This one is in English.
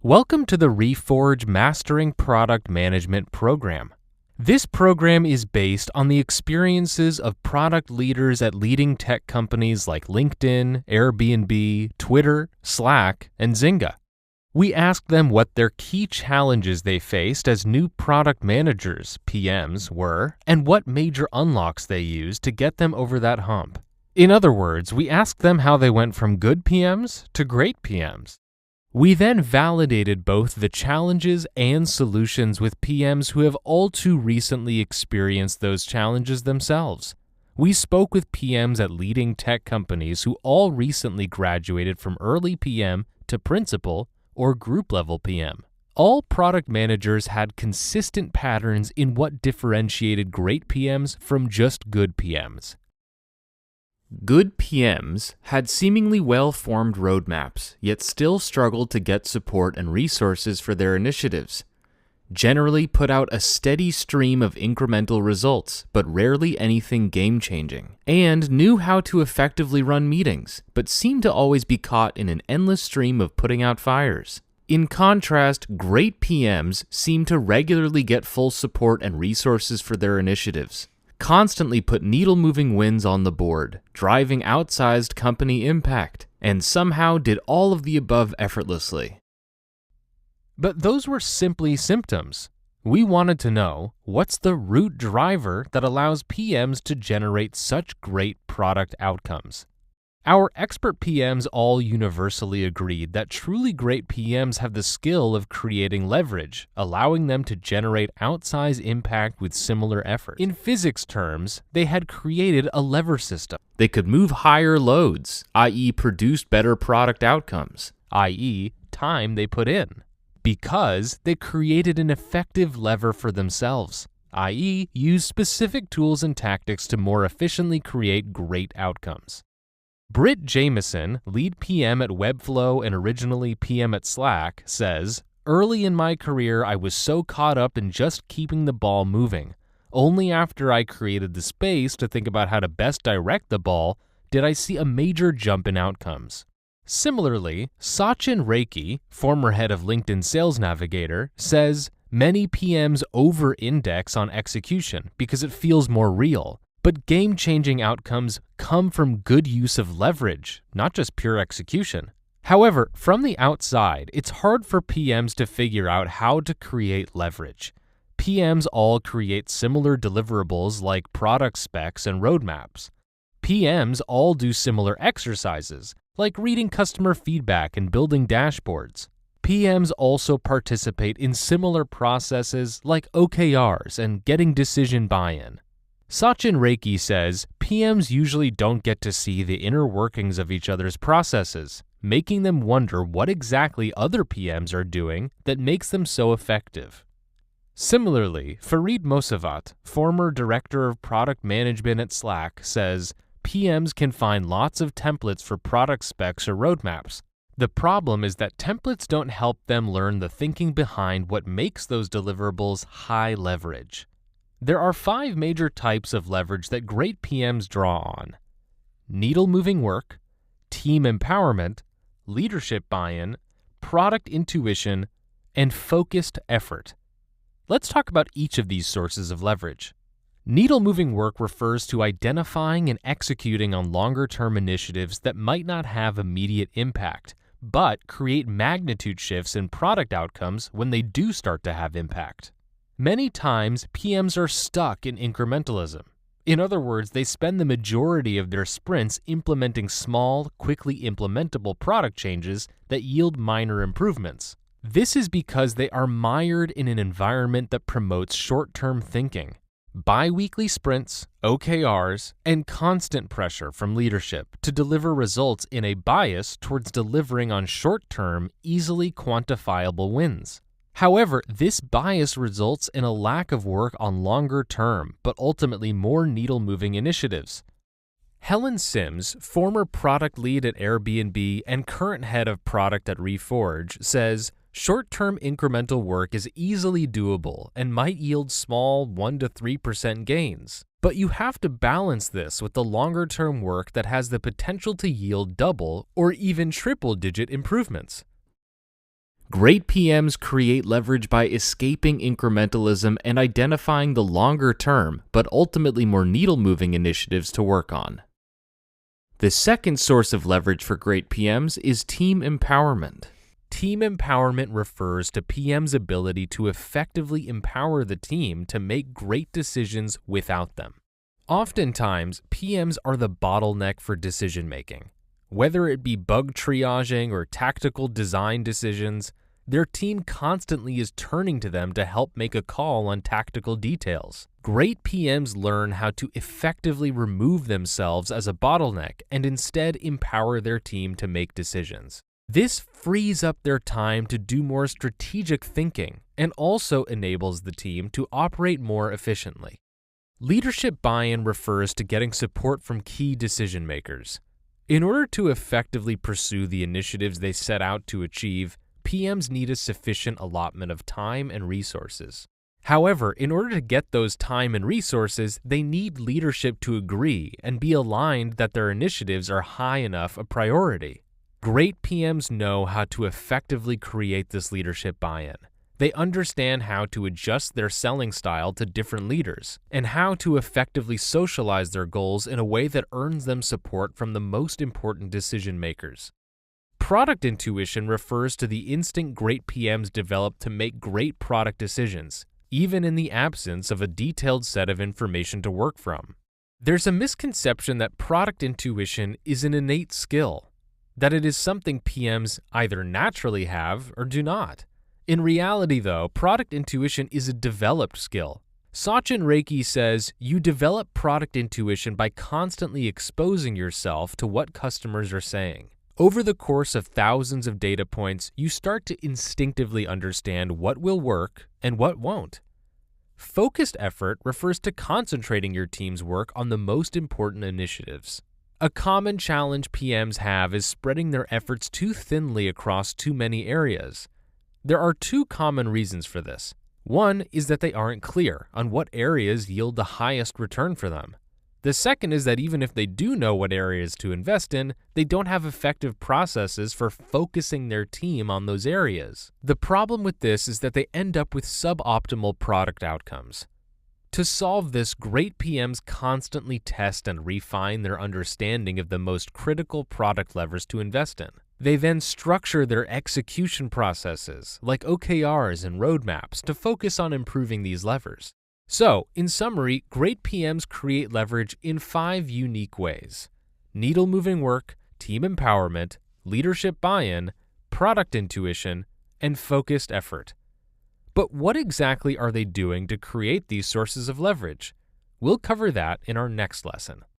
Welcome to the Reforge Mastering Product Management Program. This program is based on the experiences of product leaders at leading tech companies like LinkedIn, Airbnb, Twitter, Slack, and Zynga. We asked them what their key challenges they faced as new product managers, PMs, were, and what major unlocks they used to get them over that hump. In other words, we asked them how they went from good PMs to great PMs. We then validated both the challenges and solutions with PMs who have all too recently experienced those challenges themselves. We spoke with PMs at leading tech companies who all recently graduated from early PM to principal or group-level PM. All product managers had consistent patterns in what differentiated great PMs from just good PMs. Good PMs had seemingly well-formed roadmaps, yet still struggled to get support and resources for their initiatives. Generally put out a steady stream of incremental results, but rarely anything game-changing. And knew how to effectively run meetings, but seemed to always be caught in an endless stream of putting out fires. In contrast, great PMs seem to regularly get full support and resources for their initiatives. Constantly put needle-moving wins on the board, driving outsized company impact, and somehow did all of the above effortlessly. But those were simply symptoms. We wanted to know, what's the root driver that allows PMs to generate such great product outcomes? Our expert PMs all universally agreed that truly great PMs have the skill of creating leverage, allowing them to generate outsized impact with similar effort. In physics terms, they had created a lever system. They could move higher loads, i.e. produce better product outcomes, i.e. time they put in, because they created an effective lever for themselves, i.e. used specific tools and tactics to more efficiently create great outcomes. Britt Jameson, lead PM at Webflow and originally PM at Slack, says, "Early in my career, I was so caught up in just keeping the ball moving. Only after I created the space to think about how to best direct the ball did I see a major jump in outcomes." Similarly, Sachin Reiki, former head of LinkedIn Sales Navigator, says, "Many PMs over-index on execution because it feels more real. But game-changing outcomes come from good use of leverage, not just pure execution." However, from the outside, it's hard for PMs to figure out how to create leverage. PMs all create similar deliverables like product specs and roadmaps. PMs all do similar exercises, like reading customer feedback and building dashboards. PMs also participate in similar processes like OKRs and getting decision buy-in. Sachin Reiki says PMs usually don't get to see the inner workings of each other's processes, making them wonder what exactly other PMs are doing that makes them so effective. Similarly, Farid Mosavat, former director of product management at Slack, says PMs can find lots of templates for product specs or roadmaps. The problem is that templates don't help them learn the thinking behind what makes those deliverables high leverage. There are 5 major types of leverage that great PMs draw on: needle-moving work, team empowerment, leadership buy-in, product intuition, and focused effort. Let's talk about each of these sources of leverage. Needle-moving work refers to identifying and executing on longer-term initiatives that might not have immediate impact, but create magnitude shifts in product outcomes when they do start to have impact. Many times, PMs are stuck in incrementalism. In other words, they spend the majority of their sprints implementing small, quickly implementable product changes that yield minor improvements. This is because they are mired in an environment that promotes short-term thinking, bi-weekly sprints, OKRs, and constant pressure from leadership to deliver results in a bias towards delivering on short-term, easily quantifiable wins. However, this bias results in a lack of work on longer-term, but ultimately more needle-moving initiatives. Helen Sims, former product lead at Airbnb and current head of product at Reforge, says, "Short-term incremental work is easily doable and might yield small 1 to 3% gains, but you have to balance this with the longer-term work that has the potential to yield double or even triple-digit improvements." Great PMs create leverage by escaping incrementalism and identifying the longer-term, but ultimately more needle-moving initiatives to work on. The second source of leverage for great PMs is team empowerment. Team empowerment refers to PM's ability to effectively empower the team to make great decisions without them. Oftentimes, PMs are the bottleneck for decision-making. Whether it be bug triaging or tactical design decisions, their team constantly is turning to them to help make a call on tactical details. Great PMs learn how to effectively remove themselves as a bottleneck and instead empower their team to make decisions. This frees up their time to do more strategic thinking and also enables the team to operate more efficiently. Leadership buy-in refers to getting support from key decision makers. In order to effectively pursue the initiatives they set out to achieve, PMs need a sufficient allotment of time and resources. However, in order to get those time and resources, they need leadership to agree and be aligned that their initiatives are high enough a priority. Great PMs know how to effectively create this leadership buy-in. They understand how to adjust their selling style to different leaders and how to effectively socialize their goals in a way that earns them support from the most important decision makers. Product intuition refers to the instinct great PMs develop to make great product decisions, even in the absence of a detailed set of information to work from. There's a misconception that product intuition is an innate skill, that it is something PMs either naturally have or do not. In reality, though, product intuition is a developed skill. Sachin Reiki says, you develop product intuition by constantly exposing yourself to what customers are saying. Over the course of thousands of data points, you start to instinctively understand what will work and what won't. Focused effort refers to concentrating your team's work on the most important initiatives. A common challenge PMs have is spreading their efforts too thinly across too many areas. There are two common reasons for this. One is that they aren't clear on what areas yield the highest return for them. The second is that even if they do know what areas to invest in, they don't have effective processes for focusing their team on those areas. The problem with this is that they end up with suboptimal product outcomes. To solve this, great PMs constantly test and refine their understanding of the most critical product levers to invest in. They then structure their execution processes, like OKRs and roadmaps, to focus on improving these levers. So, in summary, great PMs create leverage in 5 unique ways: needle-moving work, team empowerment, leadership buy-in, product intuition, and focused effort. But what exactly are they doing to create these sources of leverage? We'll cover that in our next lesson.